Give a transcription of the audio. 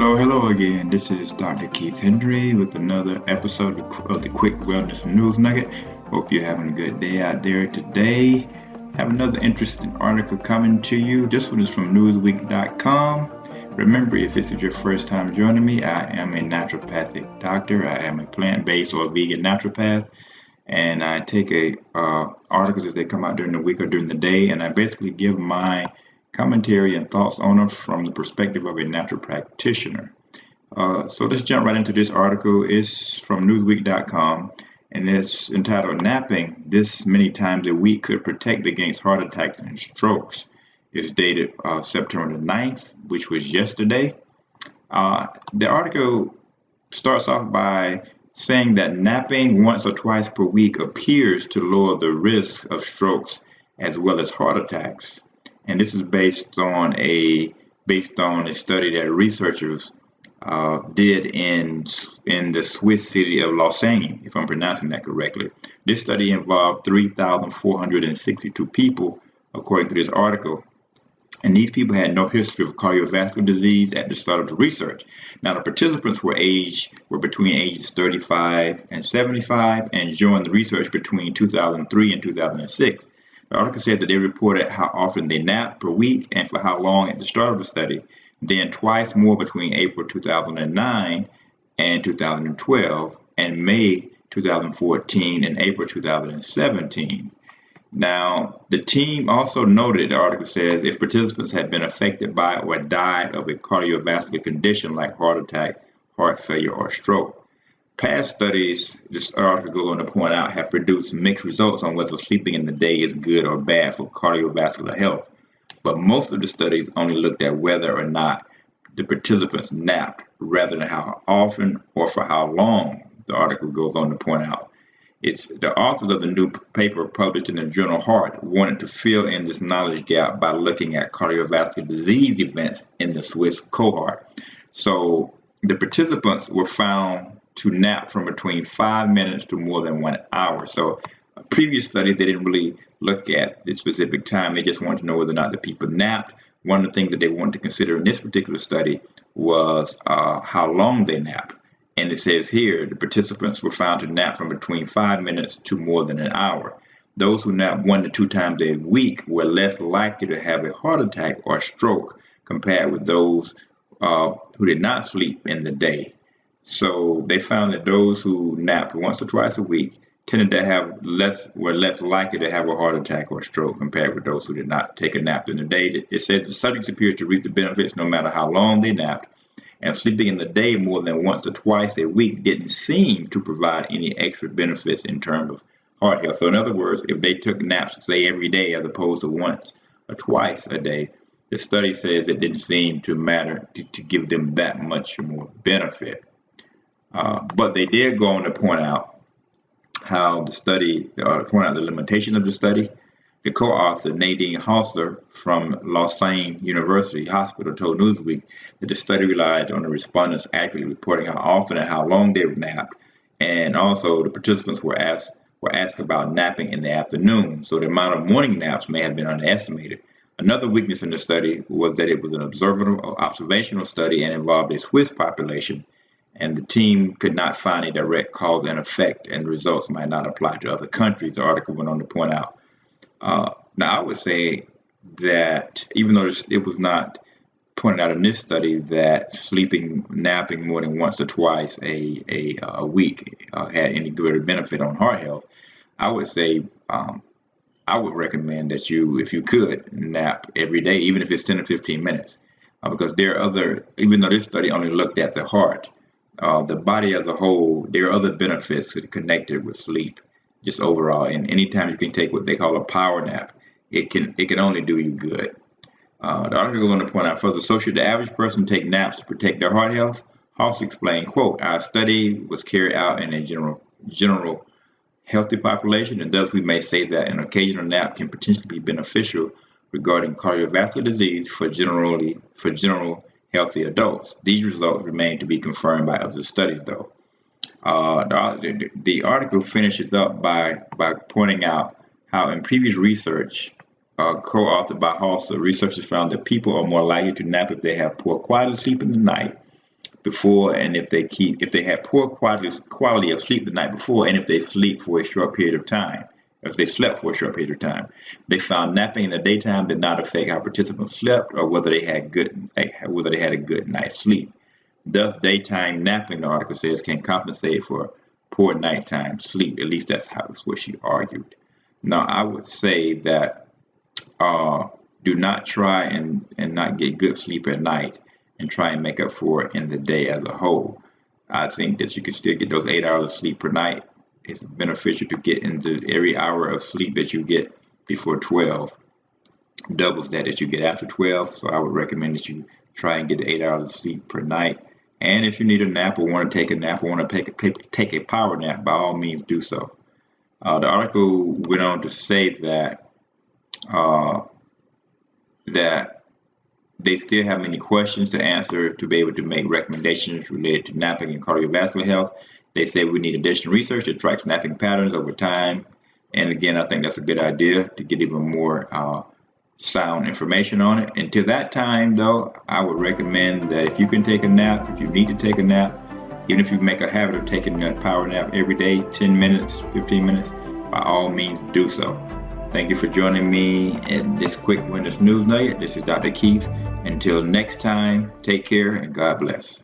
Hello again. This is Dr. Keith Hendry with another episode of the Quick Wellness News Nugget. Hope you're having a good day out there today. Have another interesting article coming to you. This one is from Newsweek.com. Remember, if this is your first time joining me, I am a naturopathic doctor. I am a plant-based or vegan naturopath, and I take articles as they come out during the week or during the day, and I basically give my commentary and thoughts on them from the perspective of a natural practitioner. So let's jump right into this article. It's from Newsweek.com, and it's entitled "Napping This Many Times a Week Could Protect Against Heart Attacks and Strokes." It's dated September the 9th, which was yesterday. The article starts off by saying that napping once or twice per week appears to lower the risk of strokes as well as heart attacks. And this is based on a study that researchers did in the Swiss city of Lausanne, if I'm pronouncing that correctly. This study involved 3,462 people, according to this article. And these people had no history of cardiovascular disease at the start of the research. Now, the participants were between ages 35 and 75 and joined the research between 2003 and 2006. The article said that they reported how often they napped per week and for how long at the start of the study, then twice more between April 2009 and 2012, and May 2014 and April 2017. Now, the team also noted, the article says, if participants had been affected by or died of a cardiovascular condition like heart attack, heart failure, or stroke. Past studies, this article goes on to point out, have produced mixed results on whether sleeping in the day is good or bad for cardiovascular health. But most of the studies only looked at whether or not the participants napped, rather than how often or for how long, the article goes on to point out. It's the authors of the new paper published in the journal Heart wanted to fill in this knowledge gap by looking at cardiovascular disease events in the Swiss cohort. So the participants were found to nap from between 5 minutes to more than 1 hour. So a previous study, they didn't really look at the specific time. They just wanted to know whether or not the people napped. One of the things that they wanted to consider in this particular study was how long they napped. And it says here, the participants were found to nap from between 5 minutes to more than an hour. Those who napped 1 to 2 times a week were less likely to have a heart attack or stroke compared with those who did not sleep in the day. So they found that those who napped once or twice a week tended to were less likely to have a heart attack or stroke compared with those who did not take a nap in the day. It says the subjects appeared to reap the benefits no matter how long they napped, and sleeping in the day more than once or twice a week didn't seem to provide any extra benefits in terms of heart health. So in other words, if they took naps, say, every day as opposed to once or twice a day, the study says it didn't seem to matter to give them that much more benefit. But they did go on to point out how point out the limitation of the study. The co-author, Nadine Hausler from Lausanne University Hospital, told Newsweek that the study relied on the respondents accurately reporting how often and how long they napped, and also the participants were asked about napping in the afternoon, so the amount of morning naps may have been underestimated. Another weakness in the study was that it was an observational study and involved a Swiss population, and the team could not find a direct cause and effect, and the results might not apply to other countries, the article went on to point out. Now, I would say that even though it was not pointed out in this study that napping more than once or twice a week had any greater benefit on heart health, I would say I would recommend that if you could, nap every day, even if it's 10 to 15 minutes, because even though this study only looked at the heart, the body as a whole, there are other benefits connected with sleep, just overall. And anytime you can take what they call a power nap, it can only do you good. The article goes on to point out further, so should the average person take naps to protect their heart health? House explained, quote, our study was carried out in a general healthy population, and thus we may say that an occasional nap can potentially be beneficial regarding cardiovascular disease for general healthy adults. These results remain to be confirmed by other studies, though. The article finishes up by pointing out how in previous research co-authored by Halsey, researchers found that people are more likely to nap if they have poor quality sleep in the night before, and if they had poor quality of sleep the night before, and if they sleep for a short period of time, if they slept for a short period of time. They found napping in the daytime did not affect how participants slept or whether they had a good night's sleep. Thus, daytime napping, the article says, can compensate for poor nighttime sleep. At least that's what she argued. Now, I would say that do not try and not get good sleep at night and try and make up for it in the day as a whole. I think that you can still get those 8 hours of sleep per night. It's beneficial to get into every hour of sleep that you get before 12, doubles that you get after 12. So I would recommend that you try and get the 8 hours of sleep per night. And if you need a nap or want to take a nap or want to take a power nap, by all means do so. The article went on to say that they still have many questions to answer to be able to make recommendations related to napping and cardiovascular health. They say we need additional research that tracks napping patterns over time. And again, I think that's a good idea to get even more sound information on it. Until that time, though, I would recommend that if you can take a nap, if you need to take a nap, even if you make a habit of taking a power nap every day, 10 minutes, 15 minutes, by all means do so. Thank you for joining me in this quick Wellness News Nugget. This is Dr. Keith. Until next time, take care and God bless.